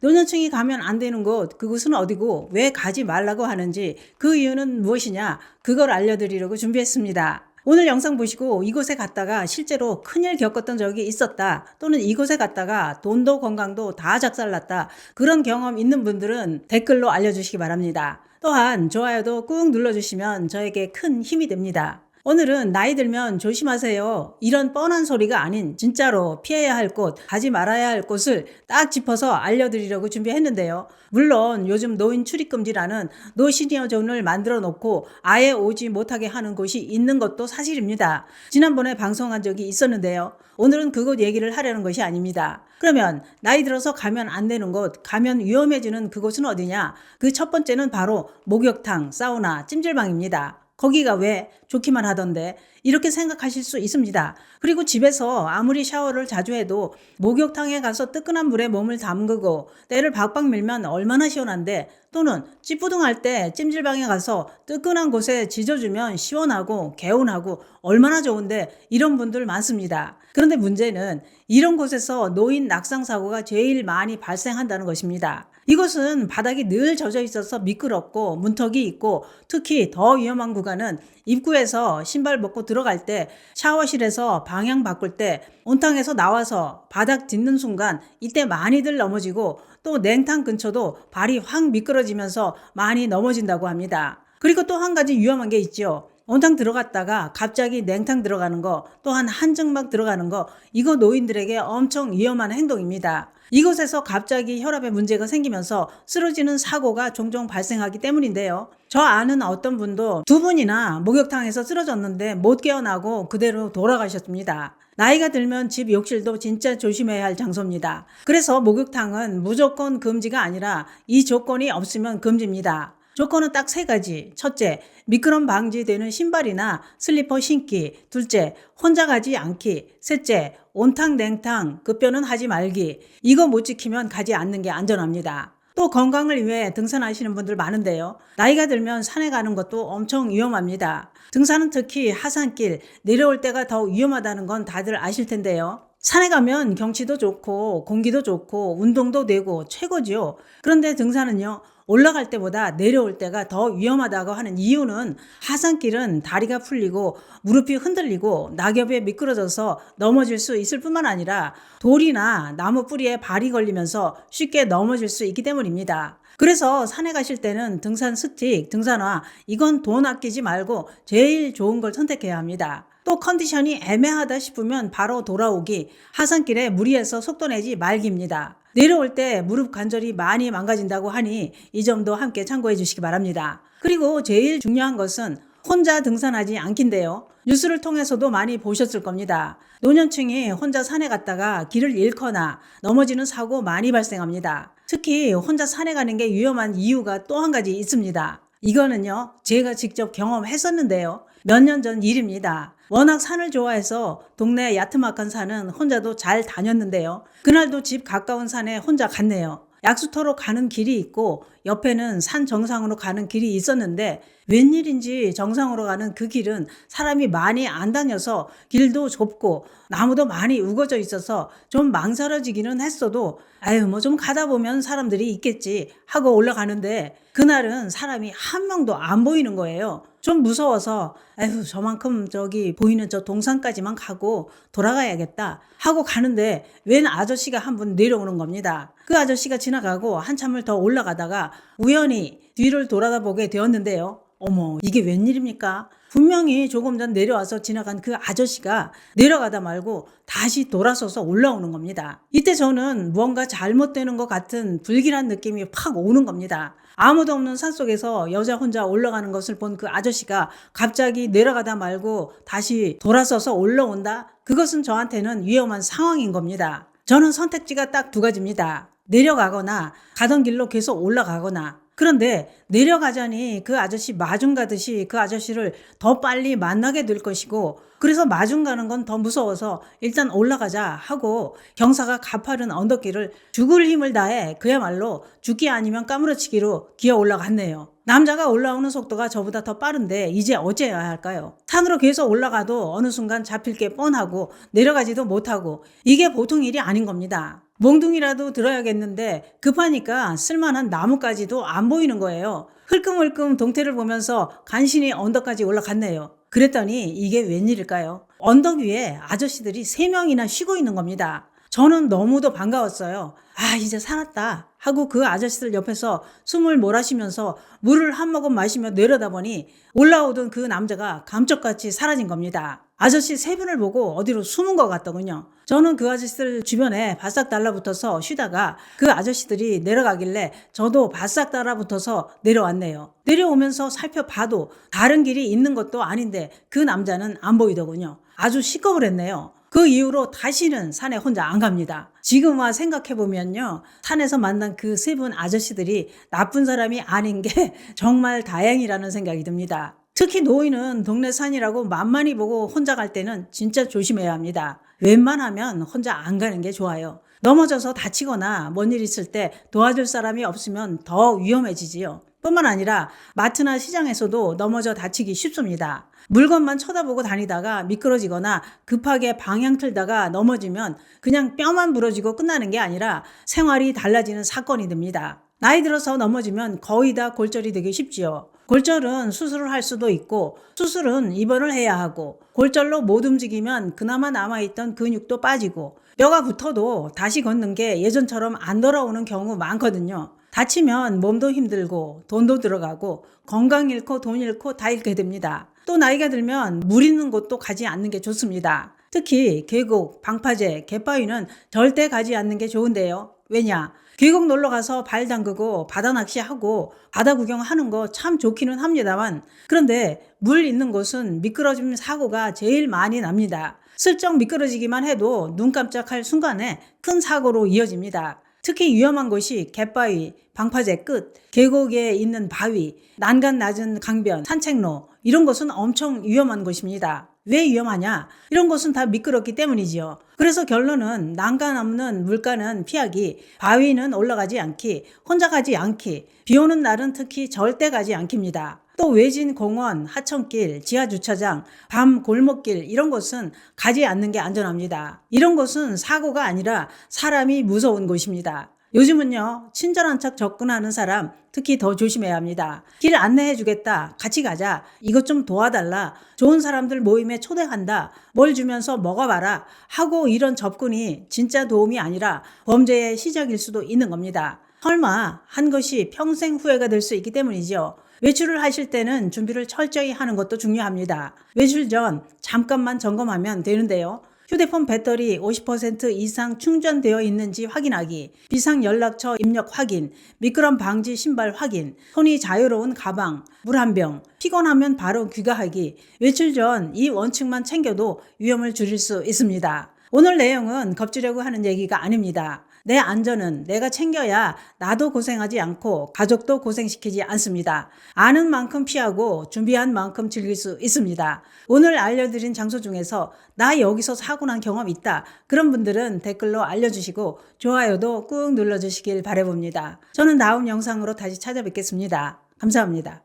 노년층이 가면 안 되는 곳, 그곳은 어디고 왜 가지 말라고 하는지 그 이유는 무엇이냐, 그걸 알려드리려고 준비했습니다. 오늘 영상 보시고 이곳에 갔다가 실제로 큰일 겪었던 적이 있었다, 또는 이곳에 갔다가 돈도 건강도 다 작살났다, 그런 경험 있는 분들은 댓글로 알려주시기 바랍니다. 또한 좋아요도 꾹 눌러주시면 저에게 큰 힘이 됩니다. 오늘은 나이 들면 조심하세요, 이런 뻔한 소리가 아닌 진짜로 피해야 할 곳, 가지 말아야 할 곳을 딱 짚어서 알려드리려고 준비했는데요. 물론 요즘 노인 출입금지라는 노시니어존을 만들어 놓고 아예 오지 못하게 하는 곳이 있는 것도 사실입니다. 지난번에 방송한 적이 있었는데요. 오늘은 그곳 얘기를 하려는 것이 아닙니다. 그러면 나이 들어서 가면 안 되는 곳, 가면 위험해지는 그곳은 어디냐? 그 첫 번째는 바로 목욕탕, 사우나, 찜질방입니다. 거기가 왜 좋기만 하던데, 이렇게 생각하실 수 있습니다. 그리고 집에서 아무리 샤워를 자주 해도 목욕탕에 가서 뜨끈한 물에 몸을 담그고 때를 박박 밀면 얼마나 시원한데, 또는 찌뿌둥할 때 찜질방에 가서 뜨끈한 곳에 지져주면 시원하고 개운하고 얼마나 좋은데, 이런 분들 많습니다. 그런데 문제는 이런 곳에서 노인 낙상 사고가 제일 많이 발생한다는 것입니다. 이곳은 바닥이 늘 젖어 있어서 미끄럽고 문턱이 있고, 특히 더 위험한 구간은 입구에서 신발 벗고 들어갈 때, 샤워실에서 방향 바꿀 때, 온탕에서 나와서 바닥 딛는 순간 이때 많이들 넘어지고, 또 냉탕 근처도 발이 확 미끄러지면서 많이 넘어진다고 합니다. 그리고 또 한 가지 위험한 게 있죠. 온탕 들어갔다가 갑자기 냉탕 들어가는 거, 또한 한증막 들어가는 거, 이거 노인들에게 엄청 위험한 행동입니다. 이곳에서 갑자기 혈압에 문제가 생기면서 쓰러지는 사고가 종종 발생하기 때문인데요. 저 아는 어떤 분도 2분이나 목욕탕에서 쓰러졌는데 못 깨어나고 그대로 돌아가셨습니다. 나이가 들면 집 욕실도 진짜 조심해야 할 장소입니다. 그래서 목욕탕은 무조건 금지가 아니라 이 조건이 없으면 금지입니다. 조건은 딱 3가지. 첫째, 미끄럼 방지되는 신발이나 슬리퍼 신기. 둘째, 혼자 가지 않기. 셋째, 온탕 냉탕 급변은 하지 말기. 이거 못 지키면 가지 않는 게 안전합니다. 또 건강을 위해 등산하시는 분들 많은데요. 나이가 들면 산에 가는 것도 엄청 위험합니다. 등산은 특히 하산길, 내려올 때가 더 위험하다는 건 다들 아실 텐데요. 산에 가면 경치도 좋고 공기도 좋고 운동도 되고 최고지요. 그런데 등산은요, 올라갈 때보다 내려올 때가 더 위험하다고 하는 이유는, 하산길은 다리가 풀리고 무릎이 흔들리고 낙엽에 미끄러져서 넘어질 수 있을 뿐만 아니라 돌이나 나무 뿌리에 발이 걸리면서 쉽게 넘어질 수 있기 때문입니다. 그래서 산에 가실 때는 등산 스틱, 등산화, 이건 돈 아끼지 말고 제일 좋은 걸 선택해야 합니다. 또 컨디션이 애매하다 싶으면 바로 돌아오기, 하산길에 무리해서 속도 내지 말기입니다. 내려올 때 무릎 관절이 많이 망가진다고 하니 이 점도 함께 참고해 주시기 바랍니다. 그리고 제일 중요한 것은 혼자 등산하지 않긴데요. 뉴스를 통해서도 많이 보셨을 겁니다. 노년층이 혼자 산에 갔다가 길을 잃거나 넘어지는 사고 많이 발생합니다. 특히 혼자 산에 가는 게 위험한 이유가 또 한 가지 있습니다. 이거는요, 제가 직접 경험했었는데요. 몇 년 전 일입니다. 워낙 산을 좋아해서 동네 야트막한 산은 혼자도 잘 다녔는데요. 그날도 집 가까운 산에 혼자 갔네요. 약수터로 가는 길이 있고 옆에는 산 정상으로 가는 길이 있었는데, 웬일인지 정상으로 가는 그 길은 사람이 많이 안 다녀서 길도 좁고 나무도 많이 우거져 있어서 좀 망설여지기는 했어도, 뭐 좀 가다 보면 사람들이 있겠지 하고 올라가는데, 그날은 사람이 한 명도 안 보이는 거예요. 좀 무서워서 저만큼 저기 보이는 저 동산까지만 가고 돌아가야겠다 하고 가는데, 웬 아저씨가 한 분 내려오는 겁니다. 그 아저씨가 지나가고 한참을 더 올라가다가 우연히 뒤를 돌아다보게 되었는데요. 어머, 이게 웬일입니까? 분명히 조금 전 내려와서 지나간 그 아저씨가 내려가다 말고 다시 돌아서서 올라오는 겁니다. 이때 저는 무언가 잘못되는 것 같은 불길한 느낌이 팍 오는 겁니다. 아무도 없는 산속에서 여자 혼자 올라가는 것을 본 그 아저씨가 갑자기 내려가다 말고 다시 돌아서서 올라온다? 그것은 저한테는 위험한 상황인 겁니다. 저는 선택지가 딱 2가지입니다. 내려가거나 가던 길로 계속 올라가거나. 그런데 내려가자니 그 아저씨 마중 가듯이 그 아저씨를 더 빨리 만나게 될 것이고, 그래서 마중 가는 건 더 무서워서 일단 올라가자 하고 경사가 가파른 언덕길을 죽을 힘을 다해 그야말로 죽기 아니면 까무러치기로 기어 올라갔네요. 남자가 올라오는 속도가 저보다 더 빠른데 이제 어째야 할까요? 산으로 계속 올라가도 어느 순간 잡힐 게 뻔하고 내려가지도 못하고, 이게 보통 일이 아닌 겁니다. 몽둥이라도 들어야겠는데 급하니까 쓸만한 나뭇가지도 안 보이는 거예요. 흘끔흘끔 동태를 보면서 간신히 언덕까지 올라갔네요. 그랬더니 이게 웬일일까요? 언덕 위에 아저씨들이 3명이나 쉬고 있는 겁니다. 저는 너무도 반가웠어요. 아, 이제 살았다 하고 그 아저씨들 옆에서 숨을 몰아쉬면서 물을 한 모금 마시며 내려다보니 올라오던 그 남자가 감쪽같이 사라진 겁니다. 아저씨 3분을 보고 어디로 숨은 것 같더군요. 저는 그 아저씨들 주변에 바싹 달라붙어서 쉬다가 그 아저씨들이 내려가길래 저도 바싹 달라붙어서 내려왔네요. 내려오면서 살펴봐도 다른 길이 있는 것도 아닌데 그 남자는 안 보이더군요. 아주 시겁을 했네요. 그 이후로 다시는 산에 혼자 안 갑니다. 지금 와 생각해보면요, 산에서 만난 그 3분 아저씨들이 나쁜 사람이 아닌 게 정말 다행이라는 생각이 듭니다. 특히 노인은 동네 산이라고 만만히 보고 혼자 갈 때는 진짜 조심해야 합니다. 웬만하면 혼자 안 가는 게 좋아요. 넘어져서 다치거나 뭔 일 있을 때 도와줄 사람이 없으면 더 위험해지지요. 뿐만 아니라 마트나 시장에서도 넘어져 다치기 쉽습니다. 물건만 쳐다보고 다니다가 미끄러지거나 급하게 방향 틀다가 넘어지면 그냥 뼈만 부러지고 끝나는 게 아니라 생활이 달라지는 사건이 됩니다. 나이 들어서 넘어지면 거의 다 골절이 되기 쉽지요. 골절은 수술을 할 수도 있고 수술은 입원을 해야 하고 골절로 못 움직이면 그나마 남아있던 근육도 빠지고 뼈가 붙어도 다시 걷는 게 예전처럼 안 돌아오는 경우 많거든요. 다치면 몸도 힘들고 돈도 들어가고 건강 잃고 돈 잃고 다 잃게 됩니다. 또 나이가 들면 물 있는 곳도 가지 않는 게 좋습니다. 특히 계곡, 방파제, 갯바위는 절대 가지 않는 게 좋은데요. 왜냐? 계곡 놀러 가서 발 담그고 바다 낚시하고 바다 구경하는 거 참 좋기는 합니다만 그런데 물 있는 곳은 미끄러짐 사고가 제일 많이 납니다. 슬쩍 미끄러지기만 해도 눈 깜짝할 순간에 큰 사고로 이어집니다. 특히 위험한 곳이 갯바위, 방파제 끝, 계곡에 있는 바위, 난간 낮은 강변, 산책로 이런 곳은 엄청 위험한 곳입니다. 왜 위험하냐? 이런 곳은 다 미끄럽기 때문이지요. 그래서 결론은 난간 없는 물가는 피하기, 바위는 올라가지 않기, 혼자 가지 않기, 비 오는 날은 특히 절대 가지 않깁니다. 또 외진 공원, 하천길, 지하주차장, 밤 골목길 이런 곳은 가지 않는 게 안전합니다. 이런 곳은 사고가 아니라 사람이 무서운 곳입니다. 요즘은요, 친절한 척 접근하는 사람 특히 더 조심해야 합니다. 길 안내해 주겠다, 같이 가자, 이것 좀 도와달라, 좋은 사람들 모임에 초대한다, 뭘 주면서 먹어봐라 하고 이런 접근이 진짜 도움이 아니라 범죄의 시작일 수도 있는 겁니다. 설마 한 것이 평생 후회가 될 수 있기 때문이죠. 외출을 하실 때는 준비를 철저히 하는 것도 중요합니다. 외출 전 잠깐만 점검하면 되는데요. 휴대폰 배터리 50% 이상 충전되어 있는지 확인하기, 비상연락처 입력 확인, 미끄럼 방지 신발 확인, 손이 자유로운 가방, 물 한 병, 피곤하면 바로 귀가하기, 외출 전 이 원칙만 챙겨도 위험을 줄일 수 있습니다. 오늘 내용은 겁주려고 하는 얘기가 아닙니다. 내 안전은 내가 챙겨야 나도 고생하지 않고 가족도 고생시키지 않습니다. 아는 만큼 피하고 준비한 만큼 즐길 수 있습니다. 오늘 알려드린 장소 중에서 나 여기서 사고 난 경험 있다. 그런 분들은 댓글로 알려주시고 좋아요도 꾹 눌러주시길 바라봅니다. 저는 다음 영상으로 다시 찾아뵙겠습니다. 감사합니다.